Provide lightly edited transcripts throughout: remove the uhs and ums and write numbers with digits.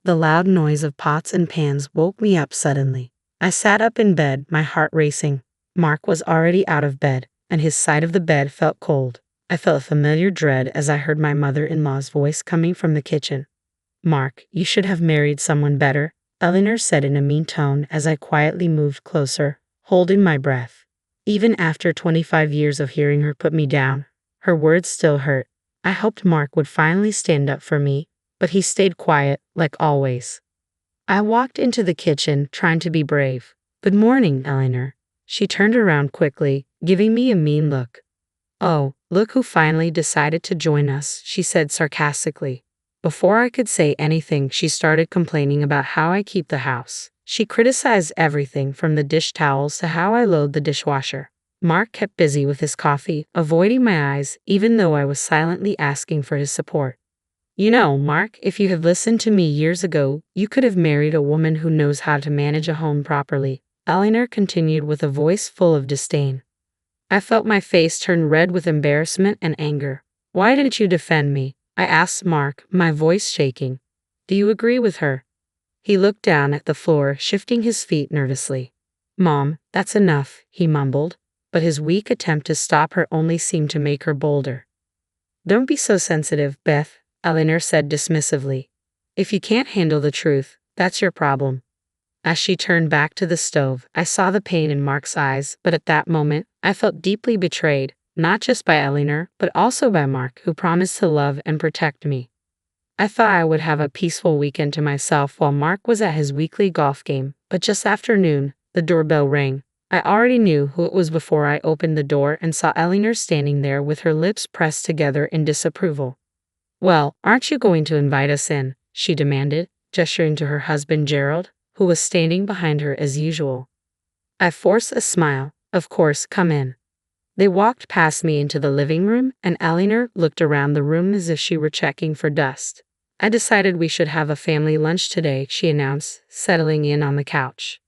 The loud noise of pots and pans woke me up suddenly. I sat up in bed, my heart racing. Mark was already out of bed, and his side of the bed felt cold. I felt a familiar dread as I heard my mother-in-law's voice coming from the kitchen. "Mark, you should have married someone better," Eleanor said in a mean tone as I quietly moved closer, holding my breath. Even after 25 years of hearing her put me down, her words still hurt. I hoped Mark would finally stand up for me, but he stayed quiet, like always. I walked into the kitchen, trying to be brave. "Good morning, Eleanor." She turned around quickly, giving me a mean look. "Oh, look who finally decided to join us," she said sarcastically. Before I could say anything, she started complaining about how I keep the house. She criticized everything from the dish towels to how I load the dishwasher. Mark kept busy with his coffee, avoiding my eyes, even though I was silently asking for his support. "You know, Mark, if you had listened to me years ago, you could have married a woman who knows how to manage a home properly," Eleanor continued with a voice full of disdain. I felt my face turn red with embarrassment and anger. "Why didn't you defend me?" I asked Mark, my voice shaking. "Do you agree with her?" He looked down at the floor, shifting his feet nervously. "Mom, that's enough," he mumbled, but his weak attempt to stop her only seemed to make her bolder. "Don't be so sensitive, Beth," Eleanor said dismissively. "If you can't handle the truth, that's your problem." As she turned back to the stove, I saw the pain in Mark's eyes, but at that moment, I felt deeply betrayed, not just by Eleanor, but also by Mark, who promised to love and protect me. I thought I would have a peaceful weekend to myself while Mark was at his weekly golf game, but just after noon, the doorbell rang. I already knew who it was before I opened the door and saw Eleanor standing there with her lips pressed together in disapproval. "Well, aren't you going to invite us in?" she demanded, gesturing to her husband Gerald, who was standing behind her as usual. I forced a smile. "Of course, come in." They walked past me into the living room, and Eleanor looked around the room as if she were checking for dust. "I decided we should have a family lunch today," she announced, settling in on the couch.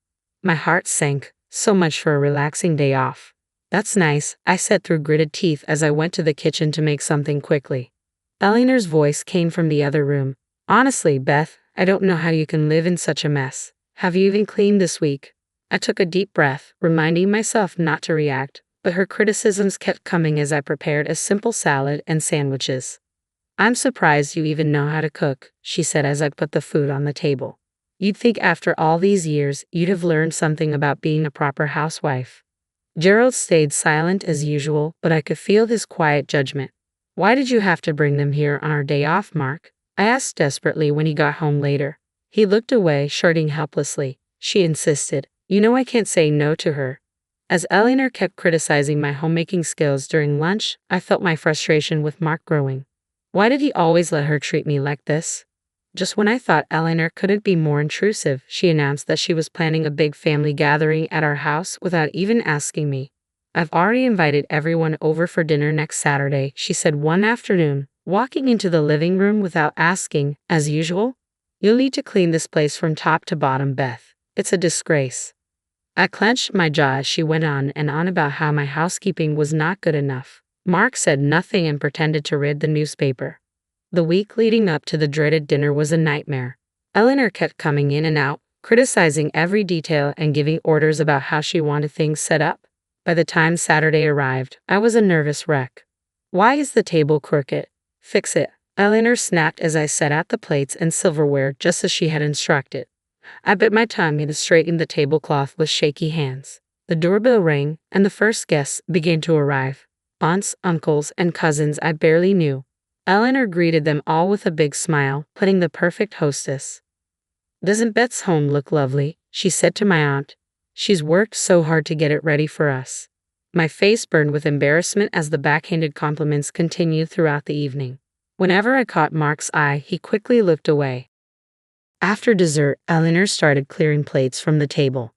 My heart sank. So much for a relaxing day off. "That's nice," I said through gritted teeth as I went to the kitchen to make something quickly. Eleanor's voice came from the other room. "Honestly, Beth, I don't know how you can live in such a mess. Have you even cleaned this week?" I took a deep breath, reminding myself not to react, but her criticisms kept coming as I prepared a simple salad and sandwiches. "I'm surprised you even know how to cook," she said as I put the food on the table. "You'd think after all these years, you'd have learned something about being a proper housewife." Gerald stayed silent as usual, but I could feel his quiet judgment. "Why did you have to bring them here on our day off, Mark?" I asked desperately when he got home later. He looked away, shrugging helplessly. She insisted. "You know I can't say no to her." As Eleanor kept criticizing my homemaking skills during lunch, I felt my frustration with Mark growing. Why did he always let her treat me like this? Just when I thought Eleanor couldn't be more intrusive, she announced that she was planning a big family gathering at our house without even asking me. "I've already invited everyone over for dinner next Saturday," she said one afternoon, walking into the living room without asking, as usual. "You'll need to clean this place from top to bottom, Beth. It's a disgrace." I clenched my jaw as she went on and on about how my housekeeping was not good enough. Mark said nothing and pretended to read the newspaper. The week leading up to the dreaded dinner was a nightmare. Eleanor kept coming in and out, criticizing every detail and giving orders about how she wanted things set up. By the time Saturday arrived, I was a nervous wreck. "Why is the table crooked? Fix it," Eleanor snapped as I set out the plates and silverware just as she had instructed. I bit my tongue and straightened the tablecloth with shaky hands. The doorbell rang, and the first guests began to arrive. Aunts, uncles, and cousins I barely knew. Eleanor greeted them all with a big smile, playing the perfect hostess. "Doesn't Beth's home look lovely?" she said to my aunt. "She's worked so hard to get it ready for us." My face burned with embarrassment as the backhanded compliments continued throughout the evening. Whenever I caught Mark's eye, he quickly looked away. After dessert, Eleanor started clearing plates from the table.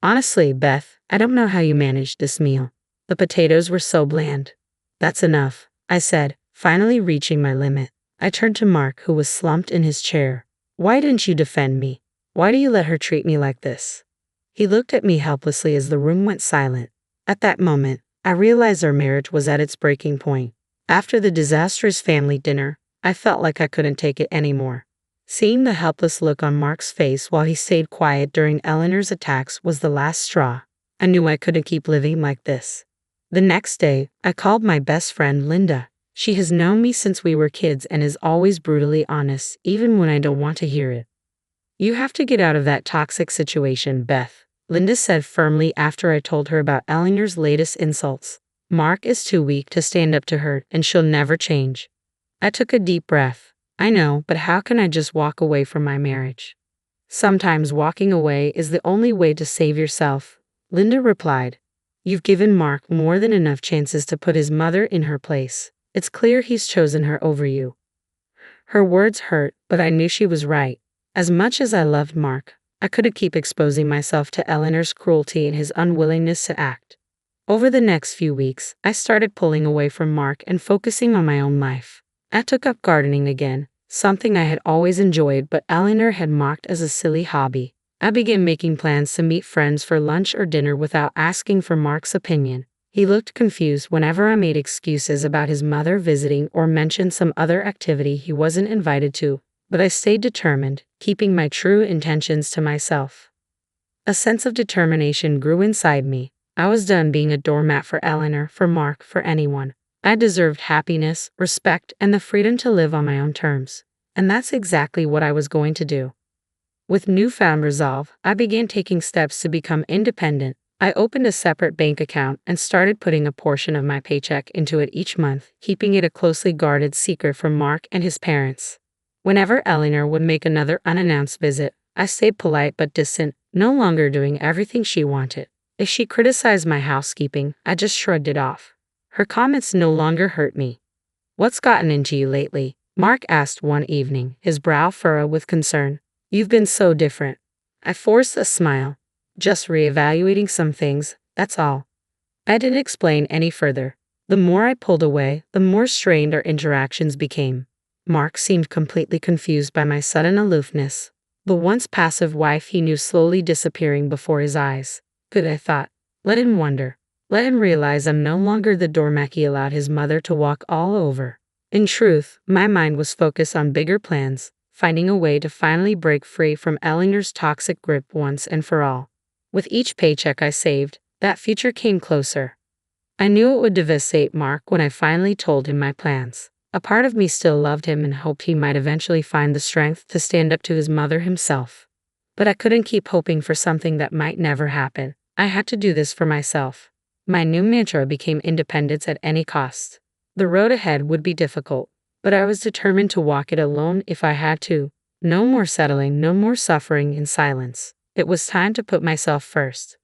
"Honestly, Beth, I don't know how you managed this meal. The potatoes were so bland." "That's enough," I said, finally reaching my limit. I turned to Mark, who was slumped in his chair. "Why didn't you defend me? Why do you let her treat me like this?" He looked at me helplessly as the room went silent. At that moment, I realized our marriage was at its breaking point. After the disastrous family dinner, I felt like I couldn't take it anymore. Seeing the helpless look on Mark's face while he stayed quiet during Eleanor's attacks was the last straw. I knew I couldn't keep living like this. The next day, I called my best friend Linda. She has known me since we were kids and is always brutally honest, even when I don't want to hear it. "You have to get out of that toxic situation, Beth," Linda said firmly after I told her about Eleanor's latest insults. "Mark is too weak to stand up to her, and she'll never change." I took a deep breath. "I know, but how can I just walk away from my marriage?" "Sometimes walking away is the only way to save yourself," Linda replied. "You've given Mark more than enough chances to put his mother in her place. It's clear he's chosen her over you." Her words hurt, but I knew she was right. As much as I loved Mark, I couldn't keep exposing myself to Eleanor's cruelty and his unwillingness to act. Over the next few weeks, I started pulling away from Mark and focusing on my own life. I took up gardening again, something I had always enjoyed but Eleanor had mocked as a silly hobby. I began making plans to meet friends for lunch or dinner without asking for Mark's opinion. He looked confused whenever I made excuses about his mother visiting or mentioned some other activity he wasn't invited to, but I stayed determined, keeping my true intentions to myself. A sense of determination grew inside me. I was done being a doormat for Eleanor, for Mark, for anyone. I deserved happiness, respect, and the freedom to live on my own terms. And that's exactly what I was going to do. With newfound resolve, I began taking steps to become independent. I opened a separate bank account and started putting a portion of my paycheck into it each month, keeping it a closely guarded secret from Mark and his parents. Whenever Eleanor would make another unannounced visit, I stayed polite but distant, no longer doing everything she wanted. If she criticized my housekeeping, I just shrugged it off. Her comments no longer hurt me. "What's gotten into you lately?" Mark asked one evening, his brow furrowed with concern. "You've been so different." I forced a smile. "Just reevaluating some things, that's all." I didn't explain any further. The more I pulled away, the more strained our interactions became. Mark seemed completely confused by my sudden aloofness. The once passive wife he knew slowly disappearing before his eyes. Good, I thought. Let him wonder. Let him realize I'm no longer the doormat he allowed his mother to walk all over. In truth, my mind was focused on bigger plans, finding a way to finally break free from Eleanor's toxic grip once and for all. With each paycheck I saved, that future came closer. I knew it would devastate Mark when I finally told him my plans. A part of me still loved him and hoped he might eventually find the strength to stand up to his mother himself. But I couldn't keep hoping for something that might never happen. I had to do this for myself. My new mantra became independence at any cost. The road ahead would be difficult, but I was determined to walk it alone if I had to. No more settling, no more suffering in silence. It was time to put myself first.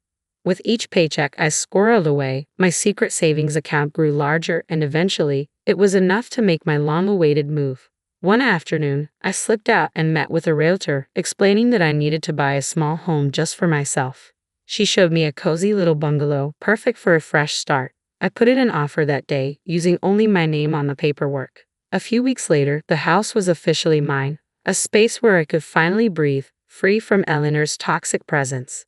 With each paycheck I squirreled away, my secret savings account grew larger and eventually, it was enough to make my long-awaited move. One afternoon, I slipped out and met with a realtor, explaining that I needed to buy a small home just for myself. She showed me a cozy little bungalow, perfect for a fresh start. I put in an offer that day, using only my name on the paperwork. A few weeks later, the house was officially mine, a space where I could finally breathe, free from Eleanor's toxic presence.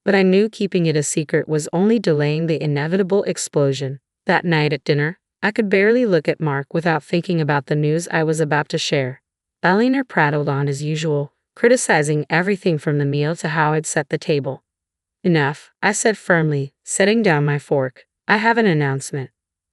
But I knew keeping it a secret was only delaying the inevitable explosion. That night at dinner, I could barely look at Mark without thinking about the news I was about to share. Eleanor prattled on as usual, criticizing everything from the meal to how I'd set the table. "Enough," I said firmly, setting down my fork. "I have an announcement."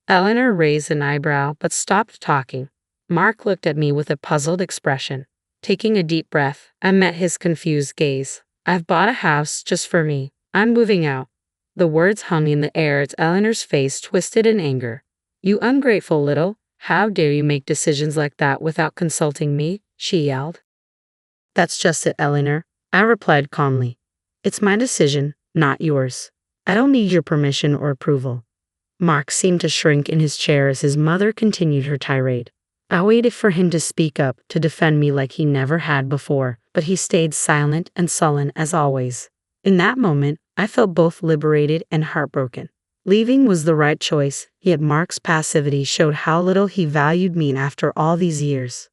Eleanor raised an eyebrow but stopped talking. Mark looked at me with a puzzled expression. Taking a deep breath, I met his confused gaze. "I've bought a house just for me. I'm moving out." The words hung in the air as Eleanor's face twisted in anger. "You ungrateful little, how dare you make decisions like that without consulting me?" she yelled. "That's just it, Eleanor," I replied calmly. "It's my decision, not yours. I don't need your permission or approval." Mark seemed to shrink in his chair as his mother continued her tirade. I waited for him to speak up, to defend me like he never had before, but he stayed silent and sullen as always. In that moment, I felt both liberated and heartbroken. Leaving was the right choice, yet Mark's passivity showed how little he valued me after all these years.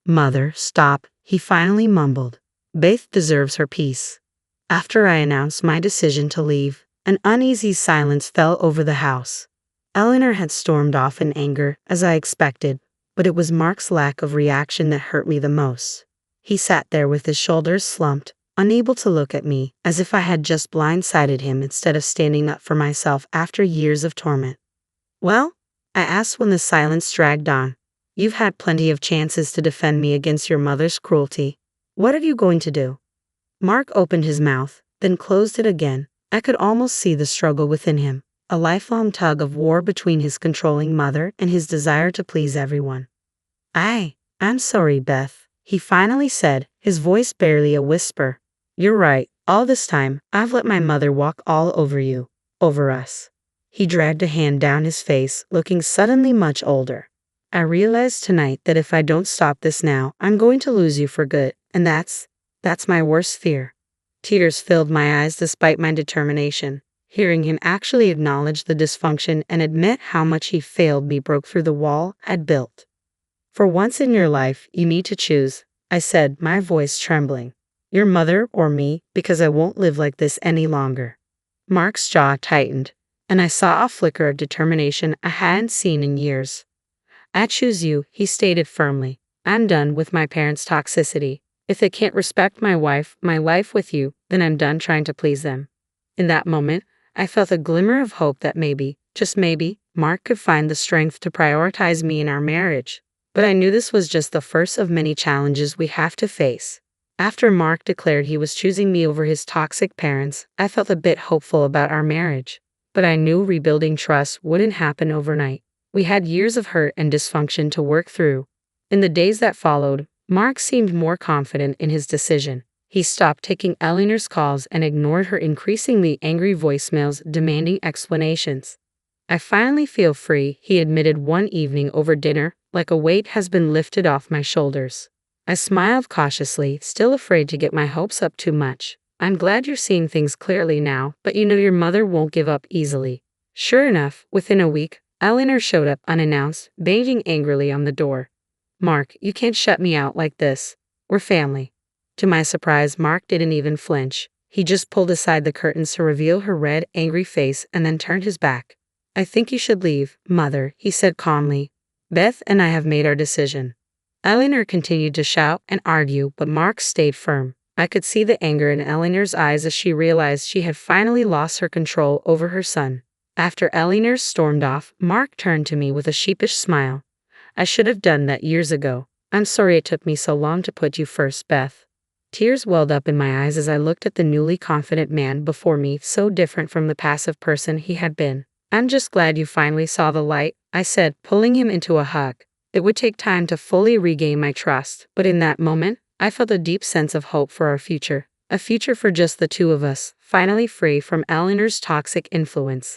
"Mother, stop," he finally mumbled. "Beth deserves her peace." After I announced my decision to leave, an uneasy silence fell over the house. Eleanor had stormed off in anger, as I expected, but it was Mark's lack of reaction that hurt me the most. He sat there with his shoulders slumped, unable to look at me, as if I had just blindsided him instead of standing up for myself after years of torment. Well? I asked when the silence dragged on. You've had plenty of chances to defend me against your mother's cruelty. What are you going to do? Mark opened his mouth, then closed it again. I could almost see the struggle within him, a lifelong tug of war between his controlling mother and his desire to please everyone. I'm sorry, Beth, he finally said, his voice barely a whisper. You're right, all this time, I've let my mother walk all over you, over us. He dragged a hand down his face, looking suddenly much older. I realized tonight that if I don't stop this now, I'm going to lose you for good, and that's my worst fear. Tears filled my eyes despite my determination. Hearing him actually acknowledge the dysfunction and admit how much he failed me broke through the wall I'd built. For once in your life, you need to choose, I said, my voice trembling. Your mother or me, because I won't live like this any longer. Mark's jaw tightened, and I saw a flicker of determination I hadn't seen in years. I choose you, he stated firmly. I'm done with my parents' toxicity. If they can't respect my life with you, then I'm done trying to please them. In that moment, I felt a glimmer of hope that maybe, just maybe, Mark could find the strength to prioritize me in our marriage. But I knew this was just the first of many challenges we have to face. After Mark declared he was choosing me over his toxic parents, I felt a bit hopeful about our marriage. But I knew rebuilding trust wouldn't happen overnight. We had years of hurt and dysfunction to work through. In the days that followed, Mark seemed more confident in his decision. He stopped taking Eleanor's calls and ignored her increasingly angry voicemails demanding explanations. I finally feel free, he admitted one evening over dinner, like a weight has been lifted off my shoulders. I smiled cautiously, still afraid to get my hopes up too much. I'm glad you're seeing things clearly now, but you know your mother won't give up easily. Sure enough, within a week, Eleanor showed up unannounced, banging angrily on the door. Mark, you can't shut me out like this. We're family. To my surprise, Mark didn't even flinch. He just pulled aside the curtains to reveal her red, angry face and then turned his back. I think you should leave, Mother, he said calmly. Beth and I have made our decision. Eleanor continued to shout and argue, but Mark stayed firm. I could see the anger in Eleanor's eyes as she realized she had finally lost her control over her son. After Eleanor stormed off, Mark turned to me with a sheepish smile. I should have done that years ago. I'm sorry it took me so long to put you first, Beth. Tears welled up in my eyes as I looked at the newly confident man before me, so different from the passive person he had been. I'm just glad you finally saw the light, I said, pulling him into a hug. It would take time to fully regain my trust, but in that moment, I felt a deep sense of hope for our future. A future for just the two of us, finally free from Eleanor's toxic influence.